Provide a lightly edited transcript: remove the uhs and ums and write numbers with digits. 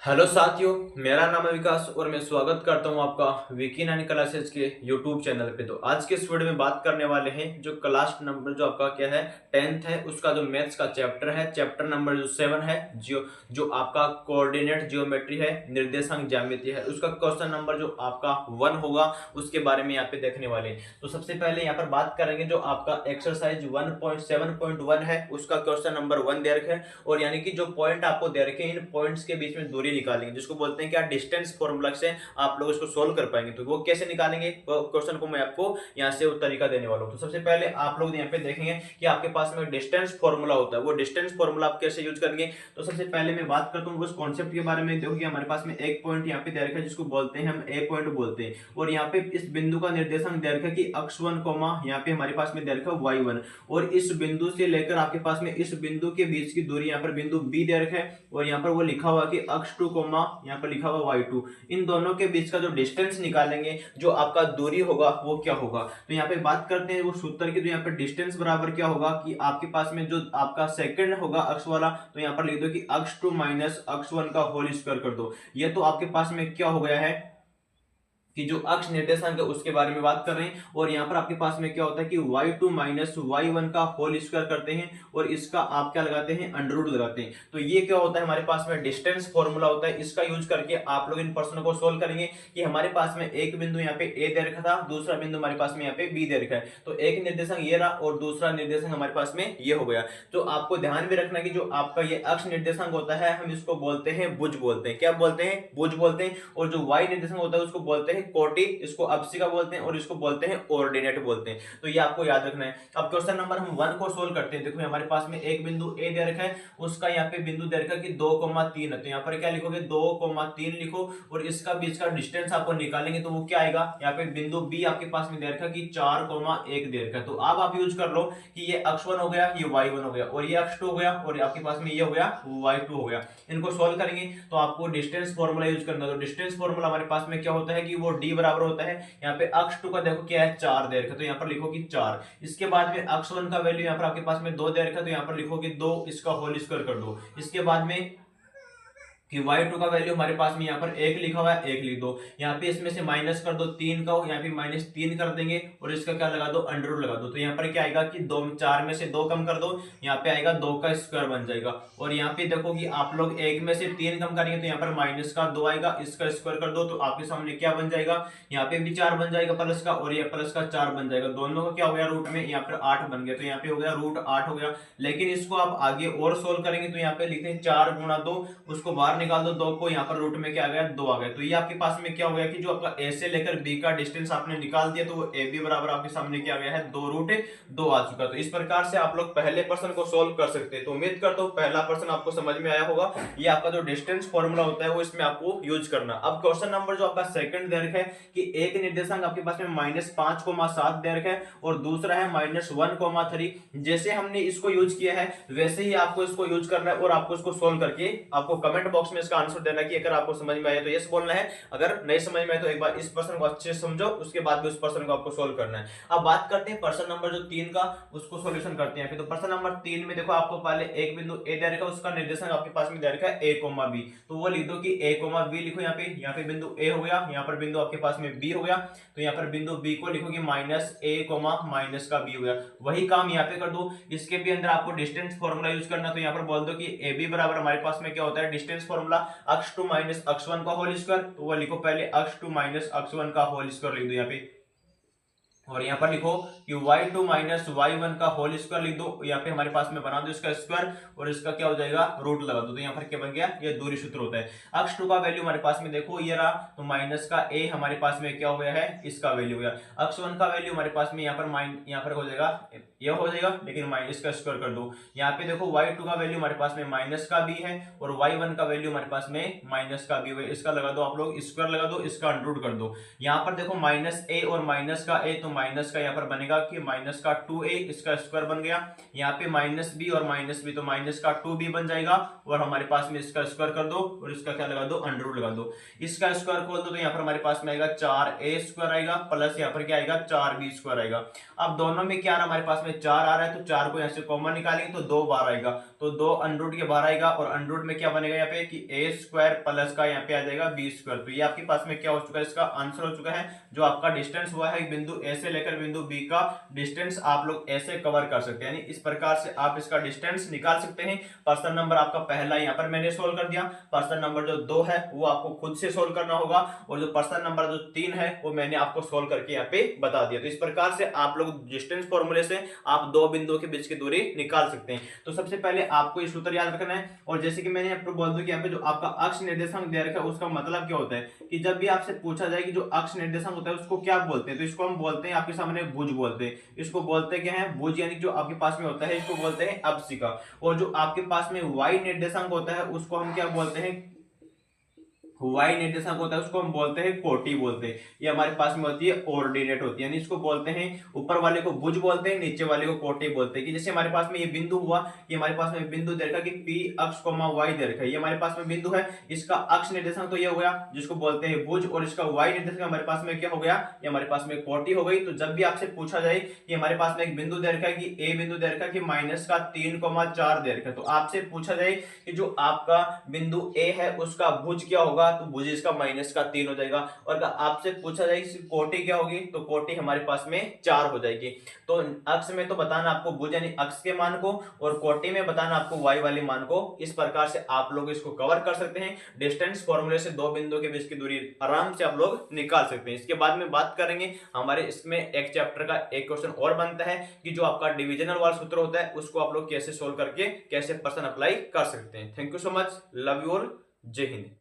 Hello साथियों, मेरा नाम है विकास और मैं स्वागत करता हूं आपका विकी नाइन क्लासेज के यूट्यूब चैनल पे। तो आज के इस वीडियो में बात करने वाले हैं जो क्लास नंबर जो आपका क्या है 10th है, उसका जो मैथ्स का चैप्टर है, चैप्टर नंबर जो 7 है, जो जो आपका कोऑर्डिनेट जियोमेट्री है, निर्देशांक ज्यामिति है, उसका क्वेश्चन नंबर जो आपका 1 होगा उसके बारे में यहाँ पे देखने वाले हैं। तो सबसे पहले यहाँ पर बात करेंगे जो आपका एक्सरसाइज 1.7.1 है, उसका क्वेश्चन नंबर 1 दे रखा है और यानी कि जो पॉइंट आपको दे रखे हैं इन पॉइंट्स के बीच में दूरी निकालेंगे, जिसको बोलते हैं क्या डिस्टेंस फॉर्मूला से आप लोग इसको सोल्व कर पाएंगे। तो वो कैसे निकालेंगे, वो क्वेश्चन को मैं आपको यहाँ से वो तरीका देने वाला हूँ। तो सबसे पहले आप लोग यहाँ पे देखेंगे कि आपके पास में डिस्टेंस फॉर्मूला होता है, वो डिस्टेंस फॉर्मूला आप कैसे यूज करेंगे। तो सबसे पहले मैं बात करता हूँ उस कॉन्सेप्ट के बारे में। देखो कि हमारे पास में एक पॉइंट यहाँ पे दे रखा है जिसको बोलते हैं हम ए पॉइंट बोलते हैं, और यहाँ पे इस बिंदु का निर्देशांक दे रखा है कि अक्ष 1 कोमा यहाँ पे हमारे पास में दे रखा है y1, और इस बिंदु से लेकर आपके पास में इस बिंदु के बीच की दूरी यहाँ पर बिंदु बी दे रखा है, और यहाँ पर वो लिखा हुआ कि अक्ष 2 कोमा यहाँ पर लिखा हुआ y2। इन दोनों के बीच का जो डिस्टेंस निकालेंगे, जो आपका दूरी होगा वो क्या होगा। तो यहाँ पे बात करते हैं वो सूत्र की। तो यहाँ पर डिस्टेंस बराबर क्या होगा कि आपके पास में जो आपका सेकंड होगा अक्ष वाला, तो यहाँ पर लिख दो कि अक्ष 2 माइनस अक्ष 1 का होल स्क्वायर कर दो। ये तो आपके पास में क्या हो गया है कि जो अक्ष निर्देशांक है उसके बारे में बात कर रहे हैं, और यहाँ पर आपके पास में क्या होता है कि y2 माइनस y1 का होल स्क्वायर करते हैं और इसका आप क्या लगाते हैं, अंडर रूट लगाते हैं। तो ये क्या होता है, हमारे पास में डिस्टेंस फॉर्मूला होता है। इसका यूज करके आप लोग इन प्रश्नों को सोल्व करेंगे कि हमारे पास में एक बिंदु यहाँ पे ए दे रखा था, दूसरा बिंदु हमारे पास में यहाँ पे बी दे रखा है। तो एक निर्देशांक ये रहा और दूसरा निर्देशांक हमारे पास में ये हो गया। तो आपको ध्यान में रखना कि जो आपका ये अक्ष निर्देशांक होता है हम इसको बोलते हैं भुज बोलते हैं। क्या बोलते हैं, भुज बोलते हैं। और जो y निर्देशांक होता है उसको बोलते हैं कोटि, इसको अप्सिका बोलते हैं, और इसको बोलते हैं ऑर्डिनेट बोलते हैं। तो ये आपको याद रखना है। अब क्वेश्चन नंबर हम 1 को सोल्व करते हैं। देखो हमारे पास में एक बिंदु ए दे रखा है, उसका यहाँ पे बिंदु दे रखा है कि 2,3 है। तो यहाँ पर क्या लिखोगे, 2,3 लिखो, और इसका बीच का डिस्टेंस आपको निकालेंगे तो वो क्या आएगा, यहाँ पे बिंदु बी आपके पास में दे रखा है कि 4,1 दे रखा है। तो अब आप यूज कर लो कि ये अक्ष 1 हो गया, ये y1 हो गया, और ये अक्ष 2 हो गया, और आपके पास में ये हो गया y2 हो गया। इनको सोल्व करेंगे तो आपको डिस्टेंस फॉर्मूला यूज करना है। तो डिस्टेंस फॉर्मूला हमारे पास में क्या होता है कि वो d बराबर होता है, यहाँ पे अक्ष 2 का देखो क्या है 4 दे रखा, तो यहाँ पर लिखो कि 4। इसके बाद में अक्ष 1 का वैल्यू यहाँ पर आपके पास में 2 दे रखा, तो यहाँ पर लिखो कि 2, इसका होल स्क्वायर कर दो। इसके बाद में कि y2 का वैल्यू हमारे पास में यहाँ पर 1 लिखा हुआ है, 1 लिख दो। यहाँ पे इसमें से माइनस कर दो 3 का, यहाँ पे -3 कर देंगे, और इसका क्या लगा दो, अंडर रूट लगा दो। तो यहाँ पर क्या आएगा कि 4 में से 2 कम कर दो, यहाँ पे आएगा 2 का स्क्वायर बन जाएगा। और यहाँ पे देखो कि आप लोग 1 में से 3 कम करेंगे तो यहाँ पर माइनस का 2 आएगा, इसका स्क्वायर कर दो तो आपके सामने क्या बन जाएगा, यहाँ पे भी 4 बन जाएगा प्लस का, और ये प्लस का 4 बन जाएगा। दोनों का क्या हो गया, रूट में यहाँ पर 8 बन गया, तो यहाँ पे हो गया √8 हो गया। लेकिन इसको आप आगे और सोल्व करेंगे तो यहाँ पे लिखते हैं 4 गुणा 2, उसको बाहर निकाल दो, 2 को यहाँ पर रूट में क्या आ गया, 2 आ गया। तो ये आपके पास में क्या हो गया कि जो आपका ए से लेकर बी का डिस्टेंस आपने निकाल दिया, तो वो ए बी बराबर आपके सामने क्या आ गया है, 2√2 आ चुका। तो इस प्रकार से आप लोग पहले प्रश्न को सोल्व कर सकते हैं। तो उम्मीद करता हूँ पहला प्रश्न आपको समझ में आया होगा। ये आपका जो डिस्टेंस फॉर्मूला होता है वो इसमें आपको यूज करना। अब क्वेश्चन नंबर जो आपका सेकंड दे रखा है कि एक निर्देशांक आपके पास में -5,7 दे रखा है, और दूसरा है -1,3। जैसे हमने इसको यूज किया है वैसे ही आपको इसको यूज करना है, और आपको इसको सोल्व करके आपको कमेंट बॉक्स में इसका आंसर देना कि अगर आपको समझ में आया तो यस बोलना है, अगर नहीं समझ में आया तो एक बार इस प्रश्न को अच्छे से समझो, उसके बाद भी उस प्रश्न को आपको सोल्व करना है। अब बात करते हैं प्रश्न नंबर जो 3 का, उसको सॉल्यूशन करते हैं। तो प्रश्न नंबर 3 में देखो आपको पहले एक बिंदु ए दे रखा है, उसका निर्देशांक आपके पास में दे रखा है a, b। तो वो लिख दो कि a, b लिखो। यहाँ पे बिंदु a हो गया, यहाँ पर बिंदु आपके पास में b हो गया, तो यहाँ पर बिंदु b को लिखो कि -a, माइनस का b हो गया। वही काम यहाँ पे कर दो। इसके भी अंदर आपको डिस्टेंस फॉर्मूला यूज करना, तो यहाँ पर बोल दो कि ए बी बराबर हमारे पास में क्या होता है, डिस्टेंस फॉर्मूला अक्ष 2 माइनस अक्ष 1 का होल स्क्वायर। तो वो लिखो पहले अक्ष 2 माइनस अक्ष 1 का होल स्क्वायर लिख दो यहाँ पे, और यहाँ पर लिखो कि y2 माइनस y1 का होल स्क्वायर लिख दो। यहाँ पे हमारे पास में बना दो इसका स्क्वायर, और इसका क्या हो जाएगा, रूट लगा दो। तो यहाँ पर क्या बन गया, ये दूरी सूत्र होता है। अक्ष 2 का वैल्यू हमारे पास में देखो ये रहा, तो माइनस का a हमारे पास में क्या हो गया है, इसका वैल्यू हो गया। अक्ष 1 का वैल्यू हमारे पास में यहाँ पर हो जाएगा, यह हो जाएगा, लेकिन माइनस का स्क्वायर कर दो। यहाँ पे देखो y2 का वैल्यू हमारे पास में माइनस का b है, और y1 का वैल्यू हमारे पास में माइनस का b है। इसका लगा दो आप लोग, स्क्वायर लगा दो, इसका अंडर रूट कर दो। यहाँ पर देखो -a और माइनस का a, तो माइनस का यहाँ पर बनेगा कि माइनस का 2a, इसका स्क्वायर बन गया। यहाँ पे -b और -b, तो माइनस का 2b बन जाएगा, और हमारे पास में इसका स्क्वायर कर दो, और इसका क्या लगा दो, अंडर रूट लगा दो। इसका स्क्वायर खोल दो, तो यहाँ पर हमारे पास में आएगा 4a स्क्वायर आएगा, प्लस यहाँ पर क्या आएगा, 4b स्क्वायर आएगा। अब दोनों में क्या आ रहा है, हमारे पास में 4 आ रहा है, तो 4 को यहाँ से कॉमन निकालेंगे तो 2 बार आएगा, तो 2 अंडर रूट के बाहर आएगा और अंडर रूट में क्या बनेगा यहाँ पे कि ए स्क्वायर प्लस का यहाँ पे आ जाएगा बी स्क्वायर। तो ये आपके पास में क्या हो चुका है, इसका आंसर हो चुका है। जो आपका डिस्टेंस हुआ है बिंदु ए से लेकर बिंदु बी का डिस्टेंस आप लोग ऐसे कवर कर सकते हैं, यानी इस प्रकार से आप इसका डिस्टेंस निकाल सकते हैं। पर्सन नंबर आपका पहला यहाँ पर मैंने सोल्व कर दिया, पर्सन नंबर जो 2 है वो आपको खुद से सोल्व करना होगा, और जो पर्सन नंबर जो 3 है वो मैंने आपको सोल्व करके यहाँ पे बता दिया। तो इस प्रकार से आप लोग डिस्टेंस फॉर्मूले से आप दो बिंदुओं के बीच की दूरी निकाल सकते हैं। तो सबसे पहले आपको ये सूत्र याद रखना है, और जैसे कि मैंने आपको बोल दूं कि यहाँ पे जो आपका अक्ष निर्देशांक दे रखा है उसका मतलब क्या होता है कि जब भी आपसे पूछा जाए कि जो अक्ष निर्देशांक होता है उसको क्या बोलते हैं, तो इसको हम बोलते हैं आपके सामने भुज बोलते हैं। इसको बोलते क्या है, भुज, यानी जो आपके पास में होता है इसको बोलते हैं अप्सिका। और जो आपके पास में वाई निर्देशांक होता है उसको हम क्या बोलते हैं, वाई निर्देशांक होता है उसको हम बोलते हैं कोटि बोलते हैं। ये हमारे पास में होती है ऑर्डिनेट होती है, यानी इसको बोलते हैं, ऊपर वाले को भुज बोलते हैं, नीचे वाले को कोटि बोलते हैं। कि जैसे हमारे पास में ये बिंदु हुआ, ये हमारे पास में बिंदु दे रखा कि पी अक्ष कोमा वाई दे रखा है, ये हमारे पास में बिंदु है, इसका अक्ष निर्देशांक तो ये हो गया जिसको बोलते हैं भुज, और इसका वाई निर्देशांक हमारे पास में क्या हो गया, ये हमारे पास में कोटि हो गई। तो जब भी आपसे पूछा जाए कि हमारे पास में एक बिंदु दे रखा है कि ए बिंदु दे रखा है कि माइनस का 3,4 दे रखा है, तो आपसे पूछा जाए कि जो आपका बिंदु ए है उसका भुज क्या होगा, तो भुज इसका माइनस का 3 हो जाएगा। और आपसे पूछा जाए कोटि क्या होगी, तो कोटि हमारे पास में 4 हो जाएगी। तो अक्ष में तो बताना आपको भुज यानी अक्ष के मान को, और कोटि में बताना आपको वाई वाले मान को। इस प्रकार से आप लोग इसको कवर कर सकते हैं। डिस्टेंस फॉर्मूले से दो बिंदुओं के बीच की दूरी आराम से आप लोग निकाल सकते हैं। इसके बाद में बात करेंगे हमारे इसमें एक चैप्टर का एक क्वेश्चन और बनता है कि जो आपका डिविजनल वाला सूत्र होता है उसको आप लोग कैसे सोल्व करके कैसे पर्सन अप्लाई कर सकते हैं। Thank you so much, love you all, जय हिंद।